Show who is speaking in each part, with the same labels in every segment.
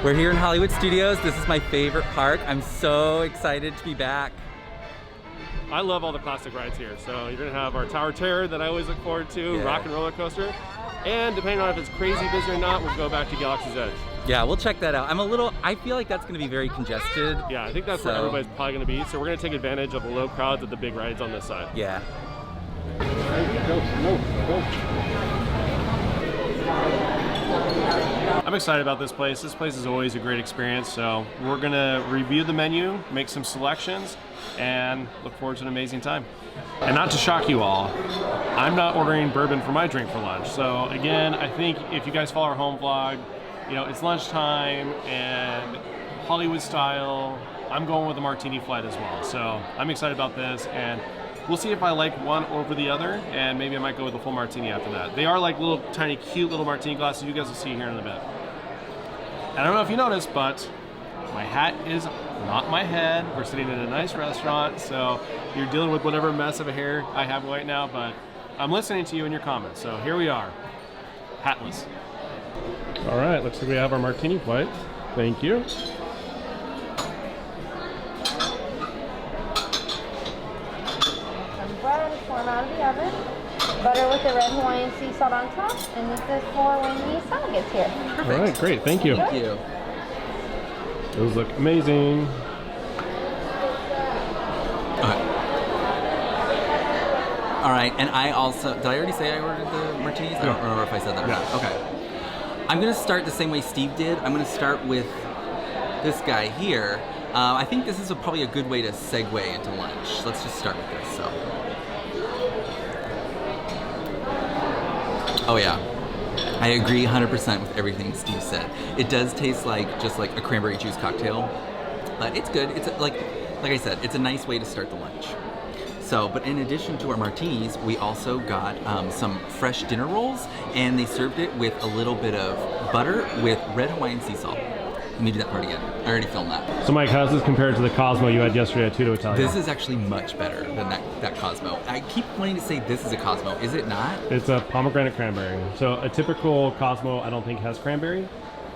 Speaker 1: We're here in Hollywood Studios. This is my favorite park. I'm so excited to be back.
Speaker 2: I love all the classic rides here. So you're gonna have our Tower Terror that I always look forward to,
Speaker 1: Yeah.
Speaker 2: Rock and Roller Coaster, and depending on if it's crazy busy or not, we'll go back to Galaxy's Edge.
Speaker 1: Yeah, we'll check that out. I feel like that's gonna be very congested.
Speaker 2: Yeah, I think that's where everybody's probably gonna be. So we're gonna take advantage of the low crowds at the big rides on this side.
Speaker 1: Yeah.
Speaker 2: I'm excited about this place. This place is always a great experience. So we're gonna review the menu, make some selections, and look forward to an amazing time. And not to shock you all, I'm not ordering bourbon for my drink for lunch. So again, I think if you guys follow our home vlog, you know, it's lunchtime and Hollywood style. I'm going with a martini flight as well. So I'm excited about this, and we'll see if I like one over the other, and maybe I might go with a full martini after that. They are like little tiny cute little martini glasses you guys will see here in a bit. And I don't know if you noticed, but my hat is not my head. We're sitting in a nice restaurant, so you're dealing with whatever mess of a hair I have right now, but I'm listening to you in your comments. So here we are, hatless. All right, looks like we have our martini flight. Thank you.
Speaker 3: Bread corn out of the oven, butter with the red Hawaiian sea salt on top, and this is for when the salad gets here.
Speaker 1: Perfect.
Speaker 2: All right, great, thank you.
Speaker 1: Thank you.
Speaker 2: Those look amazing.
Speaker 1: All right, and I also, did I already say I ordered the martinis? I don't remember if I said that or not. Okay. I'm gonna start the same way Steve did. I'm gonna start with this guy here. I think this is probably a good way to segue into lunch. Let's just start with this, so. Oh yeah, I agree 100% with everything Steve said. It does taste like just like a cranberry juice cocktail, but it's good. It's like I said, it's a nice way to start the lunch. So, but in addition to our martinis, we also got some fresh dinner rolls, and they served it with a little bit of butter with red Hawaiian sea salt. Let me do that part again. I already filmed that.
Speaker 2: So Mike, how does this compare to the Cosmo you had yesterday at Tudo Italia?
Speaker 1: This is actually much better than that Cosmo. I keep wanting to say this is a Cosmo. Is it not?
Speaker 2: It's a pomegranate cranberry. So a typical Cosmo I don't think has cranberry.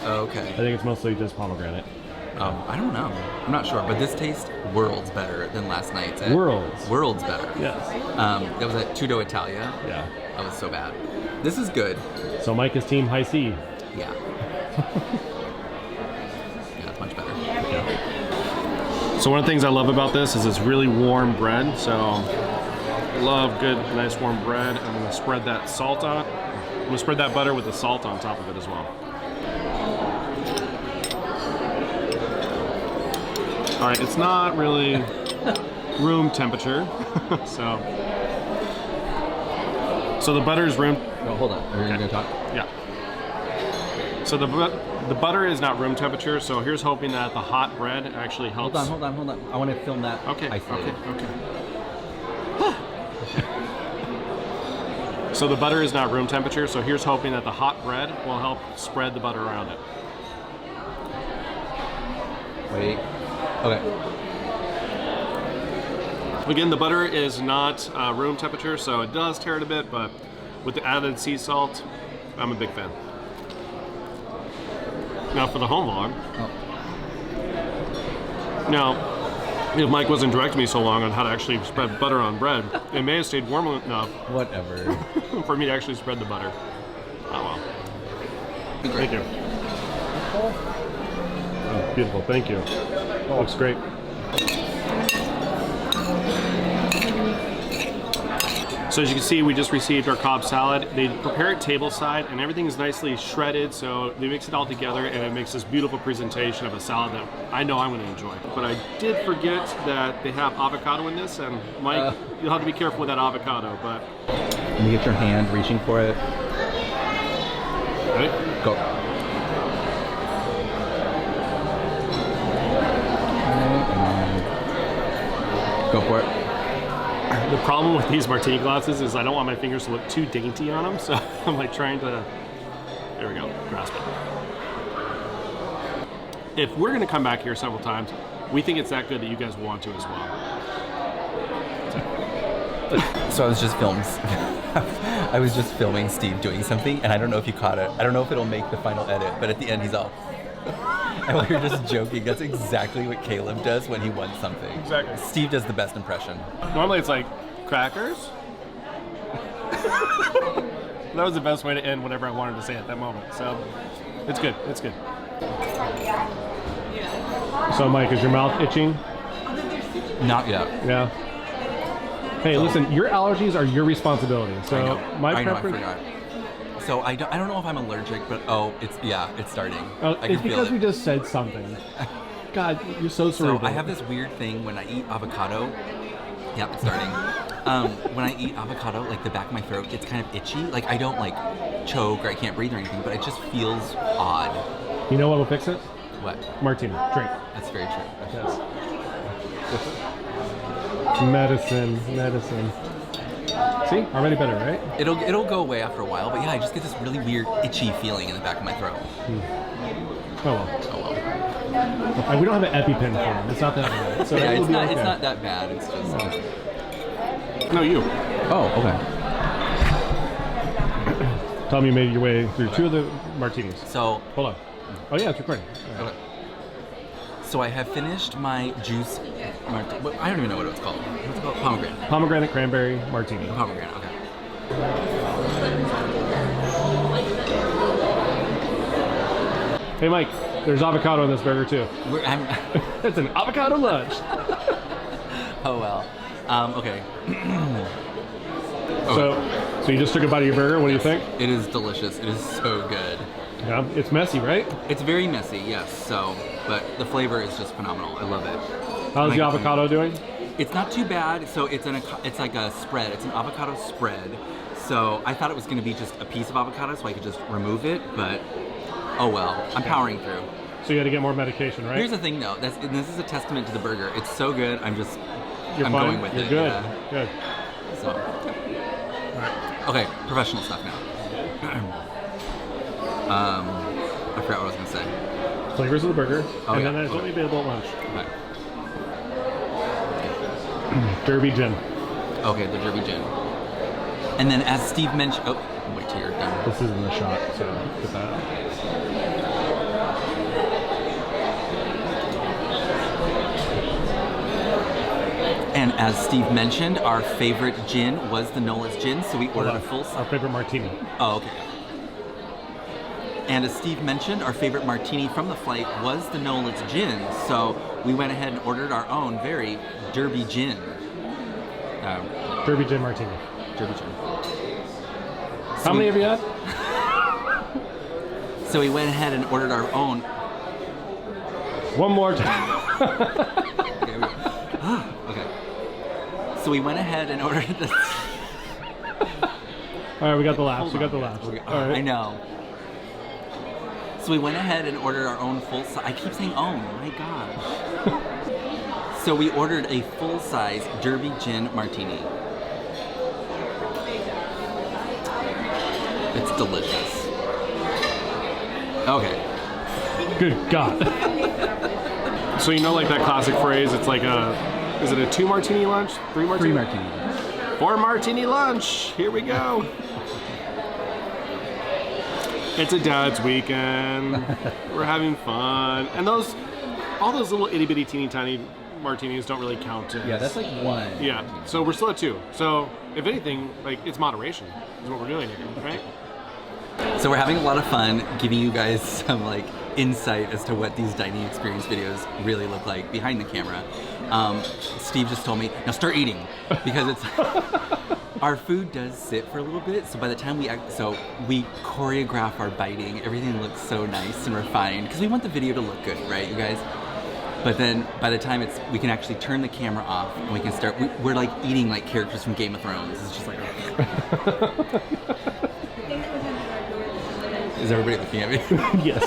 Speaker 1: Okay.
Speaker 2: I think it's mostly just pomegranate.
Speaker 1: Oh, I don't know. I'm not sure, but this tastes worlds better than last night's. Worlds better.
Speaker 2: Yes.
Speaker 1: That was at Tudo Italia.
Speaker 2: Yeah.
Speaker 1: That was so bad. This is good.
Speaker 2: So Mike is team high C.
Speaker 1: Yeah. Yeah, it's much better.
Speaker 2: Yeah. So one of the things I love about this is it's really warm bread. So I love good, nice warm bread. I'm gonna spread that salt on. I'm gonna spread that butter with the salt on top of it as well. All right, it's not really room temperature, so the butter is room.
Speaker 1: No, hold on. Are you gonna talk?
Speaker 2: Yeah. So the butter is not room temperature. So here's hoping that the hot bread actually helps.
Speaker 1: Hold on. I want to film that.
Speaker 2: Okay.
Speaker 1: Isolated.
Speaker 2: Okay. So the butter is not room temperature. So here's hoping that the hot bread will help spread the butter around it.
Speaker 1: Wait. Okay.
Speaker 2: Again, the butter is not room temperature, so it does tear it a bit, but with the added sea salt, I'm a big fan. Now for the home vlog. Oh. Now, if Mike wasn't directing me so long on how to actually spread butter on bread, it may have stayed warm enough.
Speaker 1: Whatever.
Speaker 2: For me to actually spread the butter. Oh well. Thank you. Oh, beautiful, thank you. Looks great. So as you can see, we just received our Cobb salad. They prepare it tableside, and everything is nicely shredded, so they mix it all together, and it makes this beautiful presentation of a salad that I know I'm going to enjoy. But I did forget that they have avocado in this, and Mike, you'll have to be careful with that avocado, but...
Speaker 1: Can you get your hand reaching for it?
Speaker 2: Ready?
Speaker 1: Go. Go for it.
Speaker 2: The problem with these martini glasses is I don't want my fingers to look too dainty on them, so I'm like trying to, there we go, grasp it. If we're gonna come back here several times, we think it's that good that you guys want to as well.
Speaker 1: So I was just filming Steve doing something, and I don't know if you caught it. I don't know if it'll make the final edit, but at the end he's all, And we were just joking. That's exactly what Caleb does when he wants something.
Speaker 2: Exactly.
Speaker 1: Steve does the best impression.
Speaker 2: Normally it's like, crackers? That was the best way to end whatever I wanted to say at that moment. So, it's good. It's good. So, Mike, is your mouth itching?
Speaker 1: Not yet.
Speaker 2: Yeah. Hey, listen, your allergies are your responsibility. So,
Speaker 1: I
Speaker 2: preference.
Speaker 1: forgot. So I don't know if I'm allergic, but it's starting.
Speaker 2: It's because we just said something. God, you're so cerebral.
Speaker 1: So I have this weird thing when I eat avocado. Yep, it's starting. When I eat avocado, like the back of my throat gets kind of itchy. Like I don't like choke or I can't breathe or anything, but it just feels odd.
Speaker 2: You know what will fix it?
Speaker 1: What?
Speaker 2: Martini. Drink.
Speaker 1: That's very true.
Speaker 2: Yes. Medicine. See? Already better, right?
Speaker 1: It'll go away after a while, but yeah, I just get this really weird itchy feeling in the back of my throat.
Speaker 2: Oh well. We don't have an EpiPen for him. It's not that bad. So
Speaker 1: yeah,
Speaker 2: it's
Speaker 1: not that bad. It's just.
Speaker 2: No, you.
Speaker 1: Oh, okay.
Speaker 2: Tell me you made your way through 2 of the martinis.
Speaker 1: So.
Speaker 2: Hold on. Oh yeah, it's recording.
Speaker 1: Okay. So I have finished my juice. I don't even know what it's called. What's it called? Pomegranate.
Speaker 2: Pomegranate cranberry martini.
Speaker 1: Pomegranate. Okay.
Speaker 2: Hey Mike, there's avocado in this burger too. It's an avocado lunch.
Speaker 1: Oh well. Okay.
Speaker 2: So you just took a bite of your burger. What do you think?
Speaker 1: It is delicious. It is so good.
Speaker 2: Yeah, it's messy, right?
Speaker 1: It's very messy, yes. So, but the flavor is just phenomenal. I love it.
Speaker 2: How's the avocado doing?
Speaker 1: It's not too bad. So it's like a spread. It's an avocado spread. So I thought it was going to be just a piece of avocado, so I could just remove it. But oh well. I'm powering through.
Speaker 2: So you got to get more medication, right?
Speaker 1: Here's the thing, though. This is a testament to the burger. It's so good. I'm
Speaker 2: fine?
Speaker 1: going with it.
Speaker 2: You're good.
Speaker 1: Yeah.
Speaker 2: Good.
Speaker 1: So.
Speaker 2: All right.
Speaker 1: Okay, professional stuff now. I forgot what I was gonna say.
Speaker 2: Flavors of the burger, and
Speaker 1: yeah.
Speaker 2: then it's only available at lunch.
Speaker 1: Okay.
Speaker 2: Derby gin.
Speaker 1: Okay, the Derby gin. And then, as Steve mentioned, wait till you're done.
Speaker 2: This isn't a shot, so get that.
Speaker 1: And as Steve mentioned, our favorite gin was the Nola's gin, so we ordered a full.
Speaker 2: Our favorite martini.
Speaker 1: Oh, okay. And as Steve mentioned, our favorite martini from the flight was the Nola's gin, so we went ahead and ordered our own very Derby gin.
Speaker 2: Derby gin martini.
Speaker 1: Derby gin.
Speaker 2: How many have you had?
Speaker 1: So we went ahead and ordered our own.
Speaker 2: One more time.
Speaker 1: Okay. So we went ahead and ordered this.
Speaker 2: All right, we got the laughs. We got the laughs.
Speaker 1: Okay.
Speaker 2: All right.
Speaker 1: I know. So we went ahead and ordered our own full-size. I keep saying "own." My gosh. So we ordered a full-size Derby gin martini. It's delicious. Okay.
Speaker 2: Good God. So you know, like that classic phrase, it's like is it a 2 martini lunch? 3 martini?
Speaker 1: 3 martini.
Speaker 2: 4 martini lunch. Here we go. It's a dad's weekend. We're having fun. And all those little itty bitty teeny tiny martinis don't really count as.
Speaker 1: Yeah, that's like 1.
Speaker 2: Yeah. So we're still at 2. So if anything, like it's moderation is what we're doing here, right?
Speaker 1: So we're having a lot of fun giving you guys some like insight as to what these dining experience videos really look like behind the camera. Steve just told me, now start eating, because it's our food does sit for a little bit. So by the time we choreograph our biting, everything looks so nice and refined because we want the video to look good, right, you guys? But then by the time we can actually turn the camera off and we can start. We're like eating like characters from Game of Thrones. It's just like. Is everybody looking at me?
Speaker 2: Yes.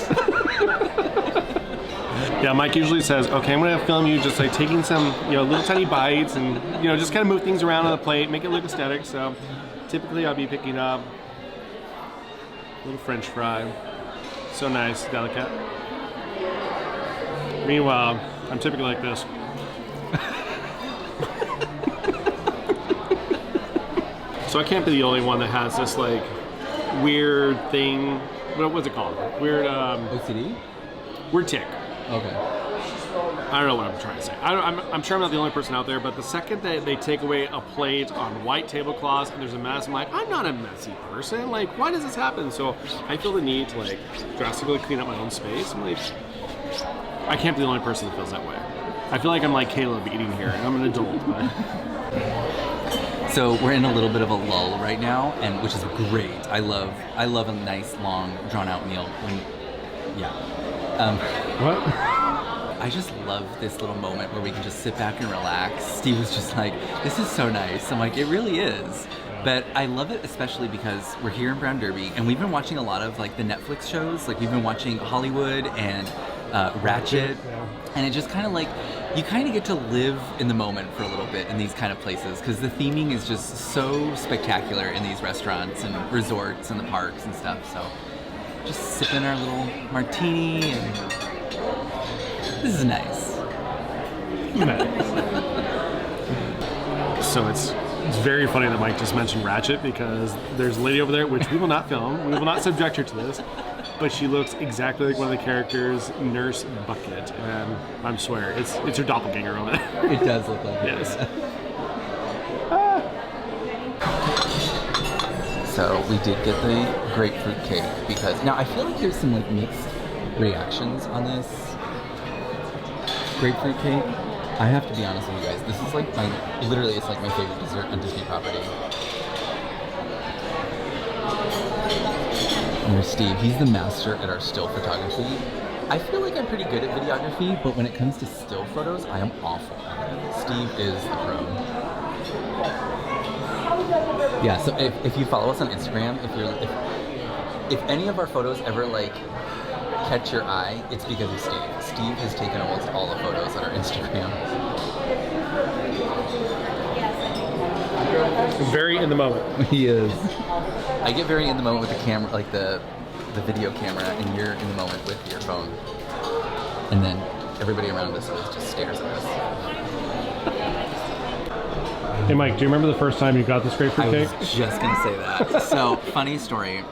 Speaker 2: Yeah, Mike usually says, okay, I'm gonna film you just like taking some, little tiny bites and, just kind of move things around on the plate, make it look aesthetic. So typically I'll be picking up a little French fry. So nice, delicate. Meanwhile, I'm typically like this. So I can't be the only one that has this like weird thing. What's it called? Weird
Speaker 1: OCD?
Speaker 2: We're tick.
Speaker 1: Okay.
Speaker 2: I don't know what I'm trying to say. I'm sure I'm not the only person out there, but the second that they take away a plate on white tablecloths and there's a mess, I'm like, I'm not a messy person. Like, why does this happen? So I feel the need to like drastically clean up my own space. I'm like, I can't be the only person that feels that way. I feel like I'm like Caleb eating here, and I'm an adult. But...
Speaker 1: So we're in a little bit of a lull right now, and which is great. I love a nice, long, drawn-out meal.
Speaker 2: What?
Speaker 1: I just love this little moment where we can just sit back and relax. Steve was just like, this is so nice. I'm like, it really is. But I love it especially because we're here in Brown Derby, and we've been watching a lot of like the Netflix shows. Like we've been watching Hollywood and Ratchet, and it just kind of like, you kind of get to live in the moment for a little bit in these kind of places because the theming is just so spectacular in these restaurants and resorts and the parks and stuff. So just sipping our little martini, and this is nice.
Speaker 2: So it's very funny that Mike just mentioned Ratchet because there's a lady over there, which we will not film. We will not subject her to this. But she looks exactly like one of the characters, Nurse Bucket, and I swear, it's her doppelganger on it.
Speaker 1: It does look like it.
Speaker 2: Yes.
Speaker 1: So we did get the grapefruit cake because now I feel like there's some like mixed reactions on this grapefruit cake. I have to be honest with you guys. This is like literally it's like my favorite dessert on Disney property. And there's Steve. He's the master at our still photography. I feel like I'm pretty good at videography, but when it comes to still photos, I am awful at it. Steve is the pro. Yeah, so if you follow us on Instagram, if any of our photos ever like catch your eye, it's because of Steve. Steve has taken almost all the photos on our Instagram.
Speaker 2: Very in the moment.
Speaker 1: He is. I get very in the moment with the camera, like the video camera, and you're in the moment with your phone. And then everybody around us always just stares at us.
Speaker 2: Hey Mike, do you remember the first time you got this grapefruit cake?
Speaker 1: I was just gonna say that. So, funny story.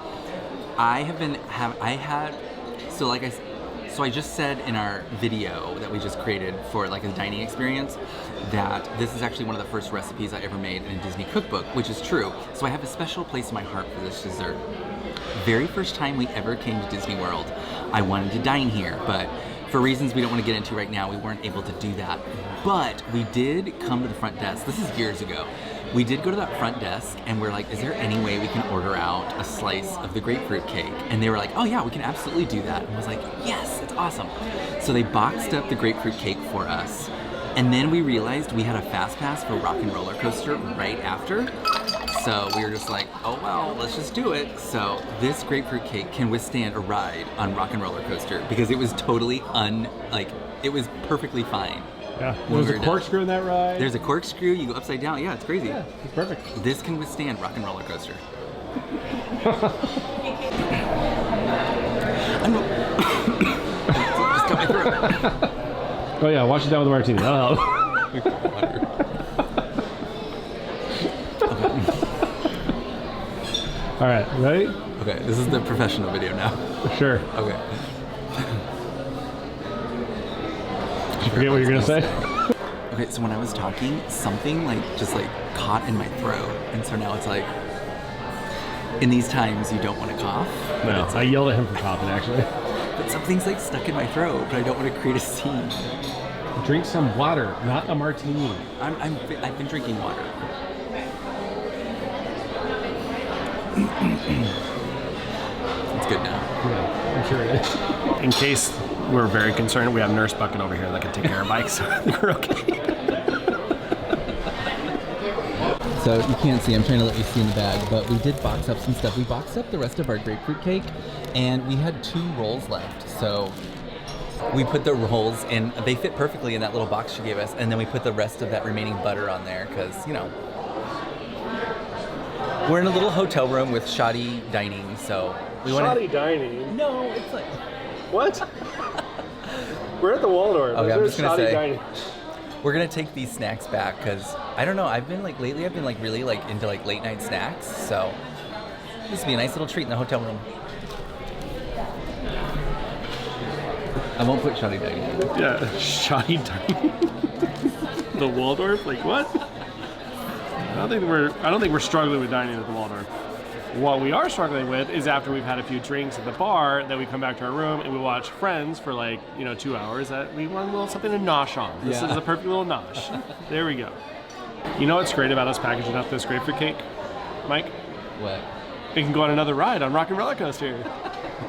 Speaker 1: So I just said in our video that we just created for like a dining experience that this is actually one of the first recipes I ever made in a Disney cookbook, which is true. So I have a special place in my heart for this dessert. Very first time we ever came to Disney World, I wanted to dine here, but for reasons we don't want to get into right now, we weren't able to do that. But we did come to the front desk. This is years ago. We did go to that front desk and we're like, is there any way we can order out a slice of the grapefruit cake? And they were like, oh yeah, we can absolutely do that. And I was like, yes, it's awesome. So they boxed up the grapefruit cake for us. And then we realized we had a fast pass for Rock and Roller Coaster right after. So we were just like, oh well, let's just do it. So this grapefruit cake can withstand a ride on Rock and Roller Coaster because it was totally it was perfectly fine.
Speaker 2: Yeah, there's a corkscrew in that ride.
Speaker 1: There's a corkscrew, you go upside down. Yeah, it's crazy.
Speaker 2: Yeah, it's perfect.
Speaker 1: This can withstand Rock and Roller Coaster. Just cut my throat.
Speaker 2: Oh yeah, wash it down with a martini. That'll help. All right, ready?
Speaker 1: Okay, this is the professional video now.
Speaker 2: Sure.
Speaker 1: Okay.
Speaker 2: I forget what you're gonna say.
Speaker 1: Okay, so when I was talking, something just caught in my throat, and so now it's like, in these times you don't want to cough.
Speaker 2: No, I yelled at him for coughing actually.
Speaker 1: But something's stuck in my throat, but I don't want to create a scene.
Speaker 2: Drink some water, not a martini.
Speaker 1: I've been drinking water. It's good now.
Speaker 2: Yeah, I'm sure it is. In case we're very concerned, we have Nurse Bucket over here that can take care of Mike, so we're okay.
Speaker 1: So you can't see, I'm trying to let you see in the bag, but we did box up some stuff. We boxed up the rest of our grapefruit cake, and we had 2 rolls left. So we put the rolls in, they fit perfectly in that little box she gave us, and then we put the rest of that remaining butter on there, because, you know, we're in a little hotel room with shoddy dining, so we want to...
Speaker 2: Shoddy dining?
Speaker 1: No, it's like...
Speaker 2: What? We're at the Waldorf.
Speaker 1: Okay, I'm just gonna say,
Speaker 2: dining.
Speaker 1: We're gonna take these snacks back, because I don't know, I've been lately I've been really into late night snacks, so this would be a nice little treat in the hotel room. I won't put shoddy dining.
Speaker 2: Yeah, shoddy dining. The Waldorf? Like what? I don't think we're struggling with dining at the Waldorf. What we are struggling with is after we've had a few drinks at the bar, that we come back to our room and we watch Friends for like 2 hours. That we want a little something to nosh on. This is a perfect little nosh. There we go. You know what's great about us packaging up this grapefruit cake, Mike?
Speaker 1: What?
Speaker 2: We can go on another ride on Rock and Roller Coaster.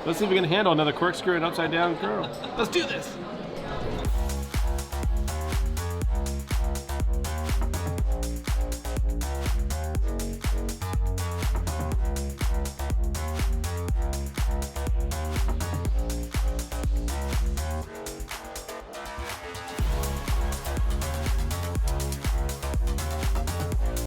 Speaker 2: Let's see if we can handle another corkscrew and upside down curl. Let's do this.